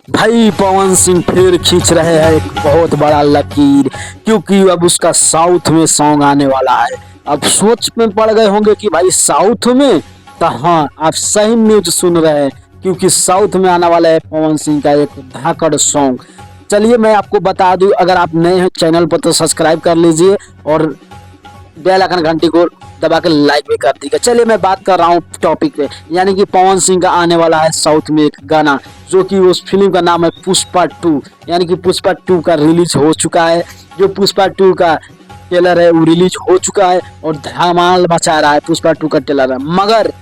भाई पवन सिंह फिर खींच रहे हैं एक बहुत बड़ा लकीर, क्योंकि अब उसका साउथ में सॉन्ग आने वाला है। अब सोच में पड़ गए होंगे कि भाई साउथ में, तो हाँ आप सही न्यूज सुन रहे हैं, क्योंकि साउथ में आने वाला है पवन सिंह का एक धाकड़ सॉन्ग। चलिए मैं आपको बता दूं, अगर आप नए हैं चैनल पर तो सब्सक्राइब कर लीजिए और बेल आइकन घंटी को दबा के लाइक भी कर दीजिएगा। चलिए मैं बात कर रहा हूँ टॉपिक पे, यानी कि पवन सिंह का आने वाला है साउथ में एक गाना, जो कि उस फिल्म का नाम है पुष्पा 2। यानी कि पुष्पा 2 का रिलीज हो चुका है। जो पुष्पा 2 का ट्रेलर है वो रिलीज हो चुका है और धमाल मचा रहा है पुष्पा 2 का ट्रेलर है। मगर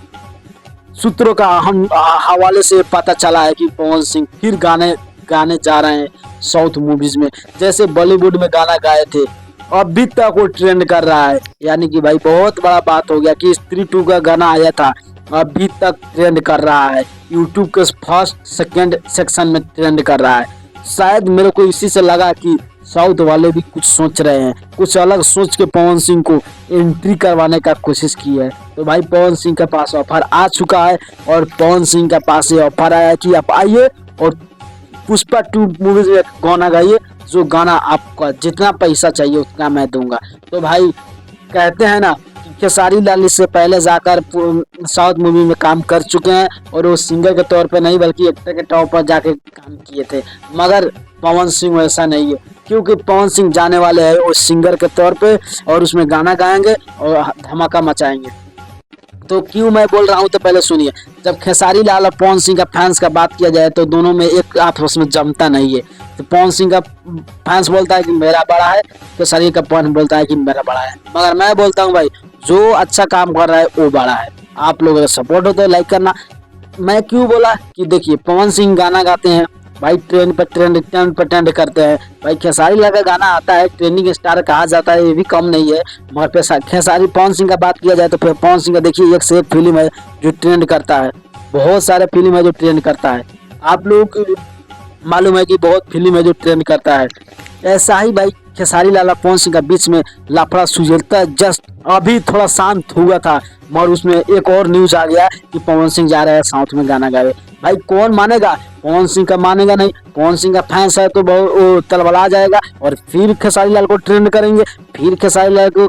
सूत्रों का हम हवाले से पता चला है कि पवन सिंह फिर गाने गाने जा रहे हैं साउथ मूवीज में, जैसे बॉलीवुड में गाना गाए थे अभी तक वो ट्रेंड कर रहा है। यानी कि भाई बहुत बड़ा बात हो गया कि स्त्री 2 का गाना आया था, अभी तक ट्रेंड कर रहा है, यूट्यूब के फर्स्ट सेकंड सेक्शन में ट्रेंड कर रहा है। शायद मेरे को इसी से लगा कि साउथ वाले भी कुछ सोच रहे हैं, कुछ अलग सोच के पवन सिंह को एंट्री करवाने का कोशिश की है। तो भाई पवन सिंह के पास ऑफर आ चुका है और पवन सिंह के पास ये ऑफर आया कि आप आइए और पुष्पा 2 मूवीज में गाना गाइए, जो गाना आपका जितना पैसा चाहिए उतना मैं दूंगा। तो भाई कहते हैं ना कि खेसारी लाल इससे पहले जाकर साउथ मूवी में काम कर चुके हैं और वो सिंगर के तौर पे नहीं बल्कि एक्टर के तौर पर जाके काम किए थे। मगर पवन सिंह वैसा नहीं है, क्योंकि पवन सिंह जाने वाले हैं वो सिंगर के तौर पे और उसमें गाना गाएंगे और धमाका मचाएंगे। तो क्यों मैं बोल रहा हूँ तो पहले सुनिए। जब खेसारी लाल और पवन सिंह का फैंस का बात किया जाए तो दोनों में एक आपस में जमता नहीं है। तो पवन सिंह का फैंस बोलता है कि मेरा बड़ा है, खेसारी का फैन बोलता है कि मेरा बड़ा है। मगर मैं बोलता हूँ भाई जो अच्छा काम कर रहा है वो बड़ा है। आप लोग अगर सपोर्ट हो तो लाइक करना। मैं क्यों बोला कि देखिए पवन सिंह गाना गाते हैं भाई, ट्रेंड पर ट्रेंड करते हैं। भाई खेसारी लाल का गाना आता है, ट्रेंडिंग स्टार कहा जाता है, ये भी कम नहीं है। मगर पे खेसारी पवन सिंह का बात किया जाए तो फिर पवन सिंह का देखिए एक से एक फिल्म है जो ट्रेंड करता है, बहुत सारे फिल्म है जो ट्रेंड करता है। आप लोगों को मालूम है कि बहुत फिल्म है जो ट्रेंड करता है। ऐसा ही भाई खेसारी लाल और पवन सिंह का बीच में लफड़ा सुलझता जस्ट अभी थोड़ा शांत हुआ था, मगर उसमें एक और न्यूज आ गया कि पवन सिंह जा रहे हैं साउथ में गाना गावे। भाई कौन मानेगा? पवन सिंह का मानेगा नहीं। पवन सिंह का फैंस है तो वो तलबला जाएगा और फिर खेसारी लाल को ट्रेंड करेंगे, फिर खेसारी लाल को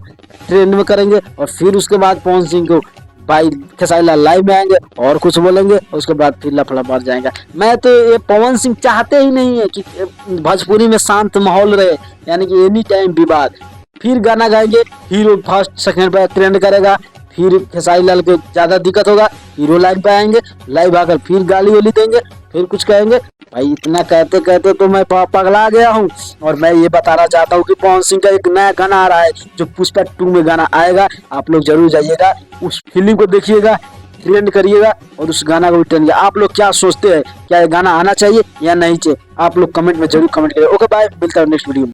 ट्रेंड में करेंगे और फिर उसके बाद पवन सिंह को भाई खेसारी लाल लाइव में आएंगे और कुछ बोलेंगे और उसके बाद फिर लफड़ा बढ़ जाएगा। मैं तो ये पवन सिंह चाहते ही नहीं है कि भोजपुरी में शांत माहौल रहे, यानी कि एनी टाइम विवाद। फिर गाना गाएंगे, हीरो फर्स्ट सेकंड पर ट्रेंड करेगा, फिर खेसारी लाल को ज्यादा दिक्कत होगा, हीरो लाइन पे आएंगे, लाइव आकर फिर गाली वाली देंगे, फिर कुछ कहेंगे। भाई इतना कहते कहते तो मैं पगला गया हूँ। और मैं ये बताना चाहता हूँ कि पवन सिंह का एक नया गाना आ रहा है जो पुष्पा 2 में गाना आएगा। आप लोग जरूर जाइएगा, उस फिल्म को देखिएगा, ट्रेंड करिएगा और उस गाना को भी ट्रेंड। आप लोग क्या सोचते हैं, क्या ये गाना आना चाहिए या नहीं चाहिए? आप लोग कमेंट में जरूर कमेंट करिए। ओके बाय, मिलता है नेक्स्ट वीडियो में।